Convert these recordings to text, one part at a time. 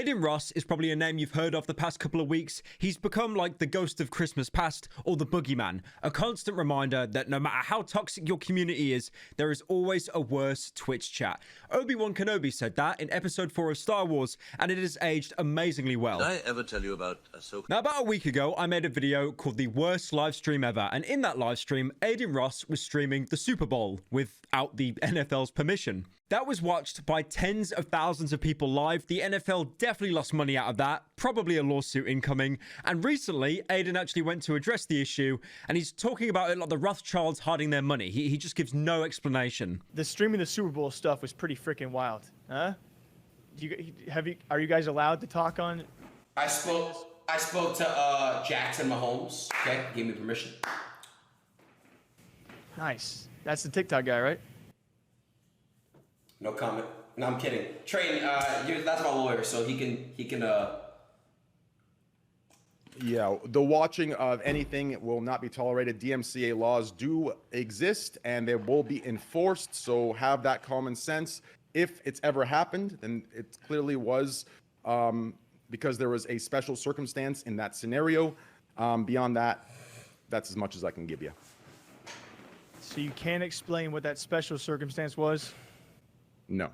Adin Ross is probably a name you've heard of the past couple of weeks. He's become like the ghost of Christmas past or the boogeyman, a constant reminder that no matter how toxic your community is, there is always a worse Twitch chat. Obi-Wan Kenobi said that in episode 4 of Star Wars, and it has aged amazingly well. Did I ever tell you about Ahsoka? Now, about a week ago, I made a video called The Worst Live Stream Ever, and in that live stream, Adin Ross was streaming the Super Bowl without the NFL's permission. That was watched by tens of thousands of people live. The NFL definitely lost money out of that, probably a lawsuit incoming. And recently, Adin actually went to address the issue, and he's talking about it like the Rothschilds hiding their money. He just gives no explanation. The streaming the Super Bowl stuff was pretty freaking wild, huh? Are you guys allowed to talk on? I spoke to Jackson Mahomes. Okay, gave me permission. Nice. That's the TikTok guy, right? No comment. No, I'm kidding. Train, that's my lawyer, so he can. Yeah, the watching of anything will not be tolerated. DMCA laws do exist, and they will be enforced. So have that common sense. If it's ever happened, then it clearly was because there was a special circumstance in that scenario. Beyond that, that's as much as I can give you. So you can't explain what that special circumstance was? No.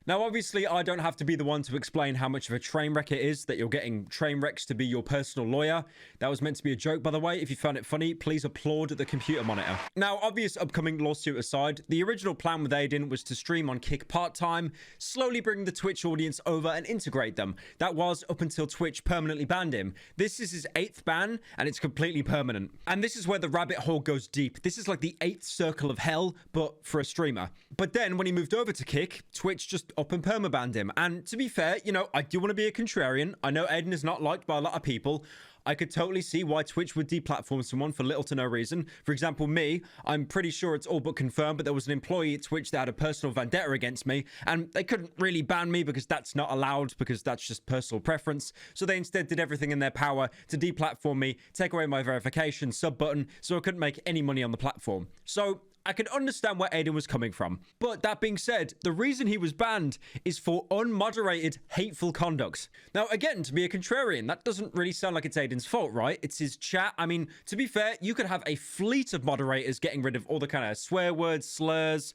Now, obviously, I don't have to be the one to explain how much of a train wreck it is that you're getting train wrecks to be your personal lawyer. That was meant to be a joke, by the way. If you found it funny, please applaud the computer monitor. Now, obvious upcoming lawsuit aside, the original plan with Adin was to stream on Kick part-time, slowly bring the Twitch audience over and integrate them. That was up until Twitch permanently banned him. This is his 8th ban, and it's completely permanent. And this is where the rabbit hole goes deep. This is like the 8th circle of hell, but for a streamer. But then, when he moved over to Kick, Twitch just up and permabanned him. And to be fair, you know, I do want to be a contrarian. I know Adin is not liked by a lot of people. I could totally see why Twitch would deplatform someone for little to no reason. For example, me, I'm pretty sure it's all but confirmed, but there was an employee at Twitch that had a personal vendetta against me, and they couldn't really ban me because that's not allowed, because that's just personal preference. So they instead did everything in their power to deplatform me, take away my verification sub button, so I couldn't make any money on the platform. So I can understand where Adin was coming from. But that being said, the reason he was banned is for unmoderated, hateful conduct. Now, again, to be a contrarian, that doesn't really sound like it's Adin's fault, right? It's his chat. I mean, to be fair, you could have a fleet of moderators getting rid of all the kind of swear words, slurs.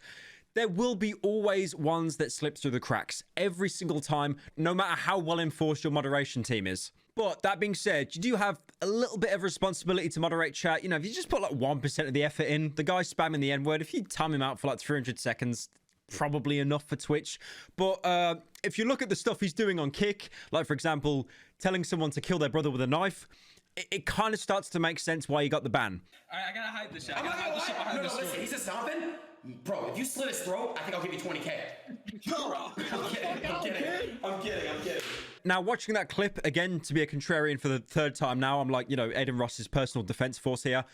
There will be always ones that slip through the cracks every single time, no matter how well enforced your moderation team is. But that being said, you do have a little bit of responsibility to moderate chat. You know, if you just put like 1% of the effort in, the guy spamming the N-word, if you time him out for like 300 seconds, probably enough for Twitch. But if you look at the stuff he's doing on Kick, like for example, telling someone to kill their brother with a knife, it kind of starts to make sense why he got the ban. All right, I gotta hide this shit. I gotta hide this shit behind the screen. Listen, he said something? Bro, if you slit his throat, I think I'll give you 20K. I'm kidding. Now, watching that clip, again, to be a contrarian for the 3rd time now, I'm like, you know, Adin Ross's personal defense force here.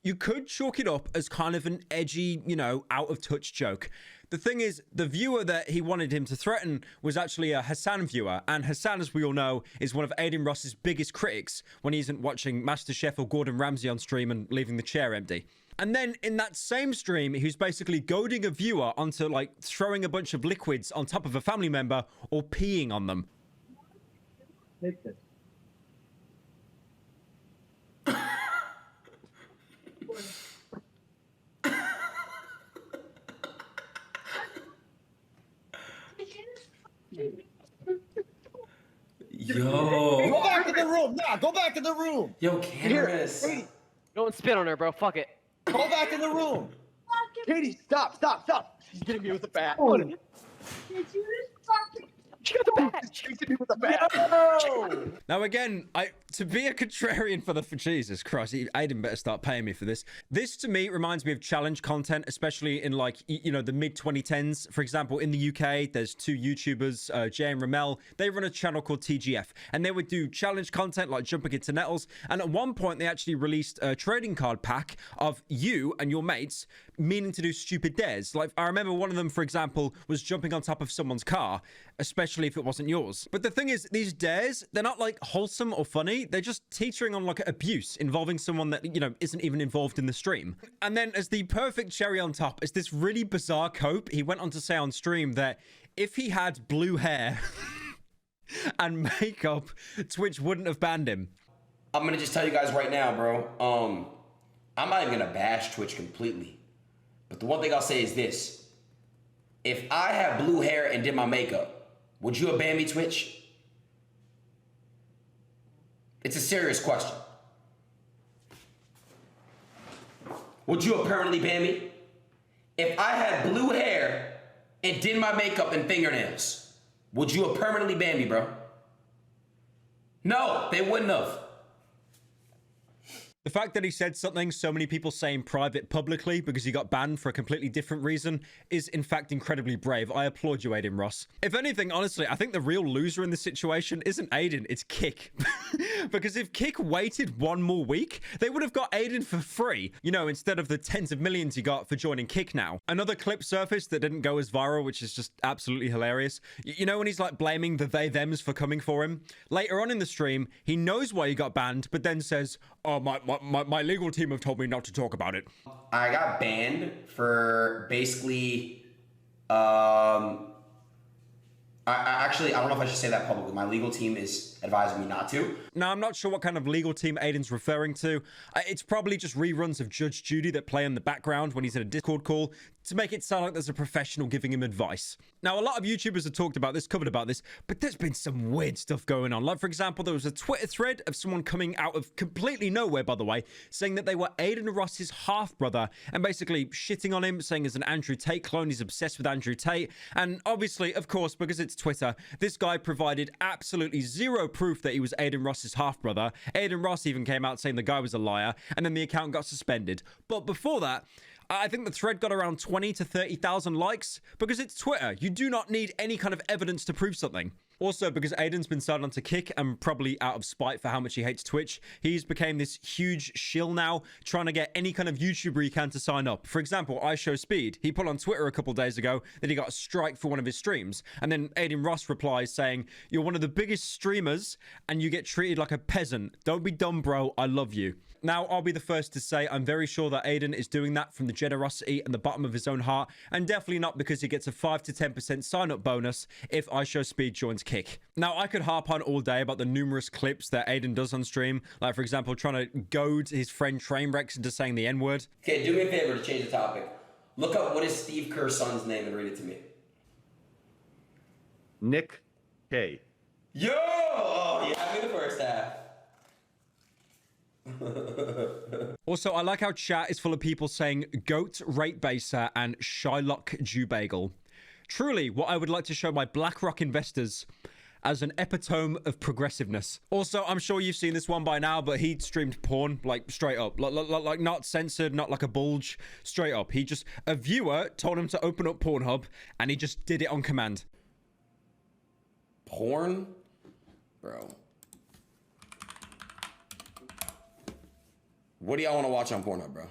You could chalk it up as kind of an edgy, you know, out-of-touch joke. The thing is, the viewer that he wanted him to threaten was actually a Hassan viewer. And Hassan, as we all know, is one of Adin Ross's biggest critics when he isn't watching MasterChef or Gordon Ramsay on stream and leaving the chair empty. And then in that same stream, he was basically goading a viewer onto like throwing a bunch of liquids on top of a family member or peeing on them. Take this. Yo. Go back to the room. Nah, go back to the room. Yo, cameras. Katie, Don't spit on her, bro. Fuck it. go back in the room. Katie, stop. She's getting me with the bat. She got the bat. She's getting me with the bat. No! Now, again, to be a contrarian for Jesus Christ, Adin better start paying me for this. This, to me, reminds me of challenge content, especially in, like, you know, the mid-2010s. For example, in the UK, there's 2 YouTubers, Jay and Ramel. They run a channel called TGF, and they would do challenge content like jumping into nettles. And at one point, they actually released a trading card pack of you and your mates meaning to do stupid dares. Like, I remember one of them, for example, was jumping on top of someone's car, especially if it wasn't yours. But the thing is, these dares, they're not like wholesome or funny. They're just teetering on like abuse involving someone that, you know, isn't even involved in the stream. And then as the perfect cherry on top is this really bizarre cope. He went on to say on stream that if he had blue hair and makeup, Twitch wouldn't have banned him. I'm gonna just tell you guys right now, bro. I'm not even gonna bash Twitch completely. But the one thing I'll say is this. If I had blue hair and did my makeup, would you have banned me, Twitch? It's a serious question. Would you have permanently ban me? If I had blue hair and did my makeup and fingernails, would you have permanently banned me, bro? No, they wouldn't have. The fact that he said something so many people say in private publicly because he got banned for a completely different reason is in fact incredibly brave. I applaud you, Adin Ross. If anything, honestly, I think the real loser in this situation isn't Adin, it's Kick. Because if Kick waited one more week, they would have got Adin for free, you know, instead of the tens of millions he got for joining Kick now. Another clip surfaced that didn't go as viral, which is just absolutely hilarious. You know when he's like blaming the they-thems for coming for him? Later on in the stream, he knows why he got banned, but then says, oh, my legal team have told me not to talk about it. I got banned for basically, I don't know if I should say that publicly. My legal team is advising me not to. Now, I'm not sure what kind of legal team Adin's referring to. It's probably just reruns of Judge Judy that play in the background when he's in a Discord call to make it sound like there's a professional giving him advice. Now, a lot of YouTubers have talked about this, covered about this, but there's been some weird stuff going on. Like, for example, there was a Twitter thread of someone coming out of completely nowhere, by the way, saying that they were Adin Ross's half-brother and basically shitting on him, saying he's an Andrew Tate clone, he's obsessed with Andrew Tate. And obviously, of course, because it's Twitter, this guy provided absolutely zero proof that he was Adin Ross's half-brother. Adin Ross even came out saying the guy was a liar, and then the account got suspended. But before that, I think the thread got around 20 to 30,000 likes because it's Twitter. You do not need any kind of evidence to prove something. Also, because Adin's been signed on to Kick and probably out of spite for how much he hates Twitch, he's became this huge shill now, trying to get any kind of YouTuber he can to sign up. For example, I Show Speed. He put on Twitter a couple days ago that he got a strike for one of his streams. And then Adin Ross replies saying, you're one of the biggest streamers and you get treated like a peasant. Don't be dumb, bro. I love you. Now, I'll be the first to say I'm very sure that Adin is doing that from the generosity and the bottom of his own heart, and definitely not because he gets a 5 to 10% sign-up bonus if I Show Speed joins Kick. Now, I could harp on all day about the numerous clips that Adin does on stream, like, for example, trying to goad his friend Trainwrecks into saying the N-word. Okay, do me a favor to change the topic. Look up what is Steve Kerr's son's name and read it to me. Nick K. Yo! Oh, you had me the first half. Also, I like how chat is full of people saying goat rate baser and Shylock Jew bagel. Truly, what I would like to show my BlackRock investors as an epitome of progressiveness. Also, I'm sure you've seen this one by now, but he streamed porn, like, straight up. Like not censored, not like a bulge. Straight up. A viewer told him to open up Pornhub, and he just did it on command. Porn? Bro. What do y'all want to watch on Pornhub, bro?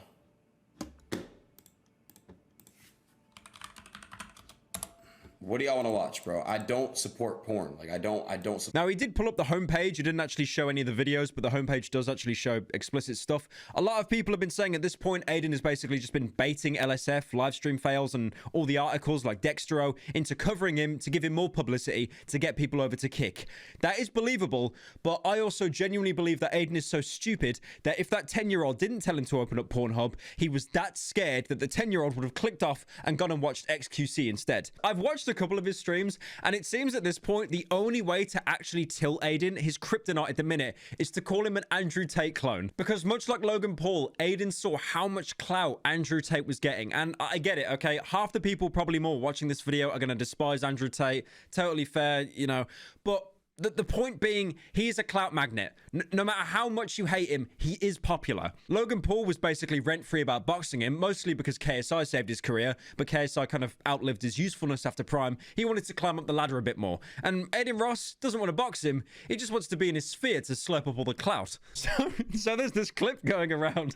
What do y'all want to watch, bro? I don't support porn. Like, I don't support. Now, he did pull up the homepage. He didn't actually show any of the videos, but the homepage does actually show explicit stuff. A lot of people have been saying at this point, Adin has basically just been baiting LSF, livestream fails, and all the articles like Dextro into covering him to give him more publicity to get people over to Kick. That is believable, but I also genuinely believe that Adin is so stupid that if that 10-year-old didn't tell him to open up Pornhub, he was that scared that the 10-year-old would have clicked off and gone and watched XQC instead. I've watched a couple of his streams, and it seems at this point the only way to actually tilt Adin, his kryptonite at the minute, is to call him an Andrew Tate clone. Because much like Logan Paul, Adin saw how much clout Andrew Tate was getting, and I get it, okay? Half the people, probably more, watching this video are going to despise Andrew Tate. Totally fair, you know, but the point being, he is a clout magnet. No matter how much you hate him, he is popular. Logan Paul was basically rent-free about boxing him, mostly because KSI saved his career, but KSI kind of outlived his usefulness after Prime. He wanted to climb up the ladder a bit more. And Adin Ross doesn't want to box him. He just wants to be in his sphere to slurp up all the clout. So there's this clip going around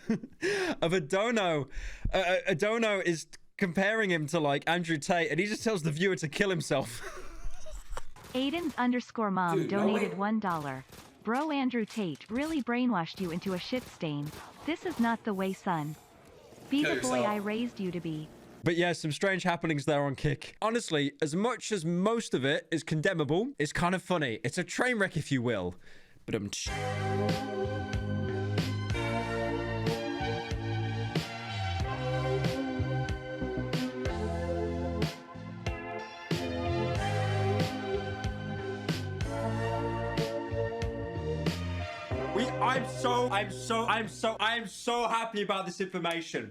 of Adono. Adono is comparing him to, like, Andrew Tate, and he just tells the viewer to kill himself. Adin's_mom Dude, no donated way. $1. Bro, Andrew Tate really brainwashed you into a shit stain. This is not the way, son. Be Kill the boy yourself. I raised you to be. But yeah, some strange happenings there on Kick. Honestly, as much as most of it is condemnable, it's kind of funny. It's a train wreck, if you will. But I'm so happy about this information.